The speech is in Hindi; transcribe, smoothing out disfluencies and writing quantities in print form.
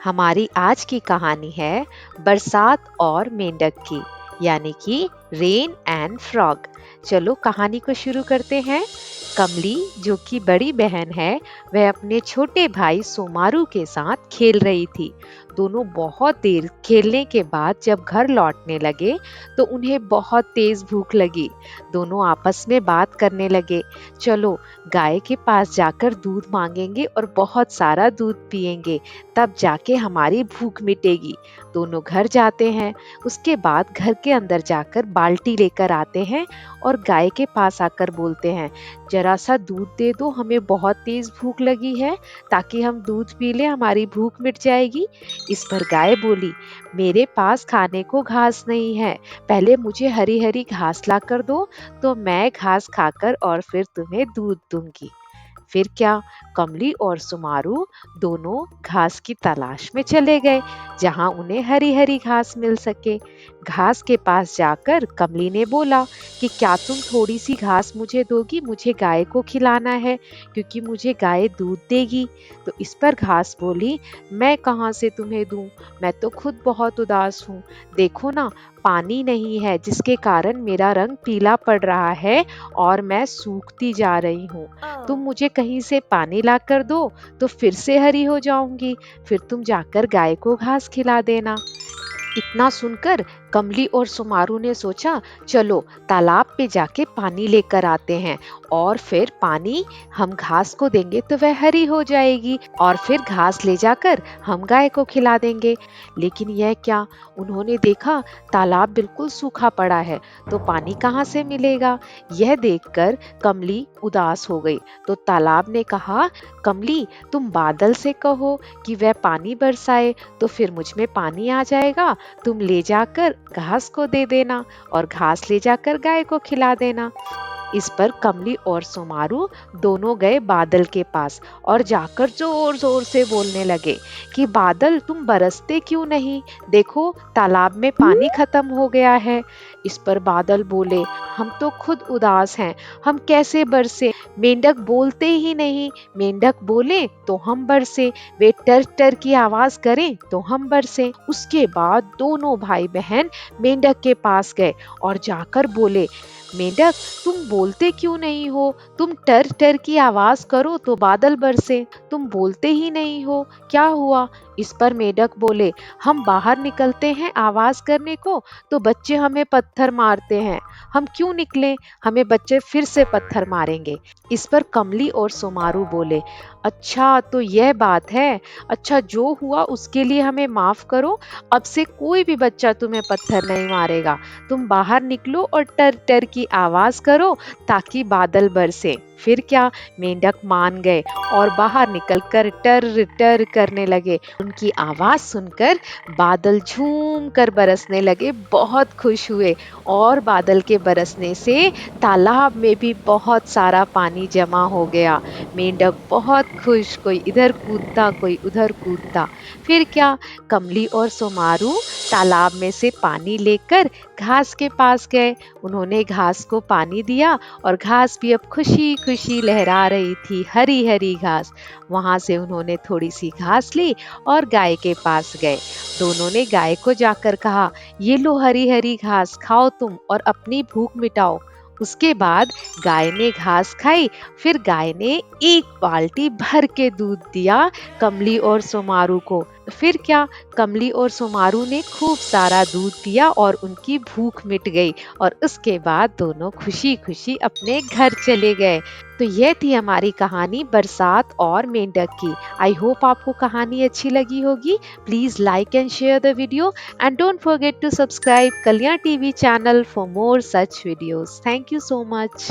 हमारी आज की कहानी है बरसात और मेंढक की, यानी कि रेन एंड फ्रॉग। चलो कहानी को शुरू करते हैं। कमली, जो कि बड़ी बहन है, वह अपने छोटे भाई सोमारू के साथ खेल रही थी। दोनों बहुत देर खेलने के बाद जब घर लौटने लगे तो उन्हें बहुत तेज भूख लगी। दोनों आपस में बात करने लगे, चलो गाय के पास जाकर दूध मांगेंगे और बहुत सारा दूध पिएंगे, तब जाके हमारी भूख मिटेगी। दोनों घर जाते हैं। उसके बाद घर के अंदर जाकर बाल्टी लेकर आते हैं और गाय के पास आकर बोलते हैं, जरा सा दूध दे दो, हमें बहुत तेज भूख लगी है, ताकि हम दूध पी लें, हमारी भूख मिट जाएगी। इस पर गाय बोली, मेरे पास खाने को घास नहीं है, पहले मुझे हरी हरी घास ला कर दो, तो मैं घास खाकर और फिर तुम्हें दूध दूंगी। फिर क्या, कमली और सुमारू दोनों घास की तलाश में चले गए, जहां उन्हें हरी हरी घास मिल सके। घास के पास जाकर कमली ने बोला कि क्या तुम थोड़ी सी घास मुझे दोगी, मुझे गाय को खिलाना है, क्योंकि मुझे गाय दूध देगी। तो इस पर घास बोली, मैं कहाँ से तुम्हें दूं, मैं तो खुद बहुत उदास हूँ। देखो ना, पानी नहीं है, जिसके कारण मेरा रंग पीला पड़ रहा है और मैं सूखती जा रही हूँ। तुम मुझे कहीं से पानी ला कर दो, तो फिर से हरी हो जाऊंगी, फिर तुम जाकर गाय को घास खिला देना। इतना सुनकर कमली और सुमारू ने सोचा, चलो तालाब पे जाके पानी लेकर आते हैं, और फिर पानी हम घास को देंगे तो वह हरी हो जाएगी, और फिर घास ले जाकर हम गाय को खिला देंगे। लेकिन यह क्या, उन्होंने देखा तालाब बिल्कुल सूखा पड़ा है, तो पानी कहाँ से मिलेगा। यह देखकर कमली उदास हो गई। तो तालाब ने कहा, कमली, तुम बादल से कहो कि वह पानी बरसाए, तो फिर मुझ में पानी आ जाएगा, तुम ले जाकर घास को दे देना और घास ले जाकर गाय को खिला देना। इस पर कमली और सुमारू दोनों गए बादल के पास और जाकर जोर जोर से बोलने लगे कि बादल, तुम बरसते क्यों नहीं, देखो तालाब में पानी खत्म हो गया है। इस पर बादल बोले, हम तो खुद उदास हैं, हम कैसे बरसे, मेंढक बोलते ही नहीं, मेंढक बोले तो हम बरसे, वे टर टर की आवाज करें तो हम बरसे। उसके बाद दोनों भाई बहन मेंढक के पास गए और जाकर बोले, मेंढक, तुम बोलते क्यों नहीं हो, तुम टर टर की आवाज करो तो बादल बरसे, तुम बोलते ही नहीं हो, क्या हुआ। इस पर मेंढक बोले, हम बाहर निकलते हैं आवाज करने को तो बच्चे हमें पत्थर मारते हैं, हम क्यों निकलें, हमें बच्चे फिर से पत्थर मारेंगे। इस पर कमली और सोमारू बोले, अच्छा तो यह बात है, अच्छा जो हुआ उसके लिए हमें माफ करो, अब से कोई भी बच्चा तुम्हें पत्थर नहीं मारेगा, तुम बाहर निकलो और टर टर की आवाज करो ताकि बादल बरसे। फिर क्या, मेंढक मान गए और बाहर निकलकर टर टर करने लगे। उनकी आवाज सुनकर बादल झूम कर बरसने लगे, बहुत खुश हुए, और बादल के बरसने से तालाब में भी बहुत सारा पानी जमा हो गया। मेंढक बहुत खुश, कोई इधर कूदता कोई उधर कूदता। फिर क्या, कमली और सोमारू तालाब में से पानी लेकर घास के पास गए। उन्होंने घास को पानी दिया और घास भी अब खुशी खुशी लहरा रही थी, हरी हरी घास। वहां से उन्होंने थोड़ी सी घास ली और गाय के पास गए। दोनों ने गाय को जाकर कहा, ये लो हरी हरी घास, खाओ तुम और अपनी भूख मिटाओ। उसके बाद गाय ने घास खाई। फिर गाय ने एक बाल्टी भर के दूध दिया कमली और सोमारू को। फिर क्या, कमली और सोमारू ने खूब सारा दूध पिया और उनकी भूख मिट गई, और उसके बाद दोनों खुशी खुशी अपने घर चले गए। तो यह थी हमारी कहानी बरसात और मेंढक की। आई होप आपको कहानी अच्छी लगी होगी। Please like and share the video, and don't forget to subscribe Kalyan TV channel for more such videos. Thank you so much.